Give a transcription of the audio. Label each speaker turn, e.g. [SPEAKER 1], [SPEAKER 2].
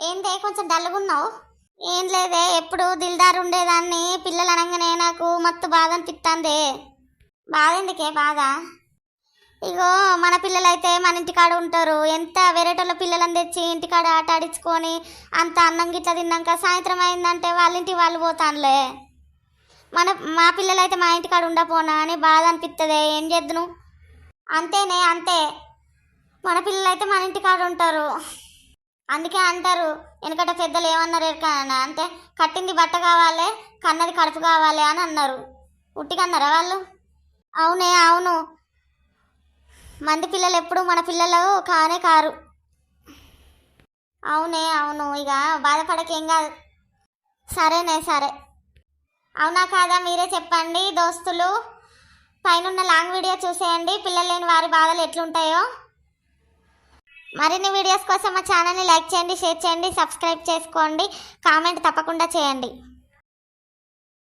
[SPEAKER 1] ఏందే కొంచెం డల్గున్నావు? ఏం లేదే, ఎప్పుడు దిల్దార్ ఉండేదాన్ని, పిల్లలు అనగానే నాకు మత్తు బాధ అనిపిస్తుంది. బాధ ఎందుకే బాధ? ఇగో మన పిల్లలైతే మన ఇంటికాడ ఉంటారు, ఎంత వేరేటోళ్ళ పిల్లలని తెచ్చి ఇంటికాడ ఆట ఆడించుకొని అంత అన్నం గిట్ల తిన్నాక సాయంత్రం అయిందంటే వాళ్ళ ఇంటికి వాళ్ళు పోతానులే. మా పిల్లలైతే మా ఇంటికాడ ఉండపోనా అని బాధ అనిపిస్తుంది. ఏం చేద్దును? అంతేనే అంతే, మన పిల్లలైతే మన ఇంటికాడ ఉంటారు. అందుకే అంటారు, ఎందుకంటే పెద్దలు ఏమన్నారు ఎరకనా అంటే, కట్టింది బట్ట కావాలి, కన్నది కడుపు కావాలి అని అన్నారు. ఉట్టికన్నారా వాళ్ళు? అవునే అవును, మంది పిల్లలు ఎప్పుడు మన పిల్లలు కానే కారు. అవునే అవును, ఇక బాధపడకేం కాదు. సరేనే సరే. అవునా కాదా మీరే చెప్పండి దోస్తులు. పైన లాంగ్ వీడియో చూసేయండి, పిల్లలు లేని వారి బాధలు ఎట్లుంటాయో. మరిన్ని వీడియోస్ కోసం మా ఛానల్ని లైక్ చేయండి, షేర్ చేయండి, సబ్స్క్రైబ్ చేసుకోండి, కామెంట్ తప్పకుండా చేయండి.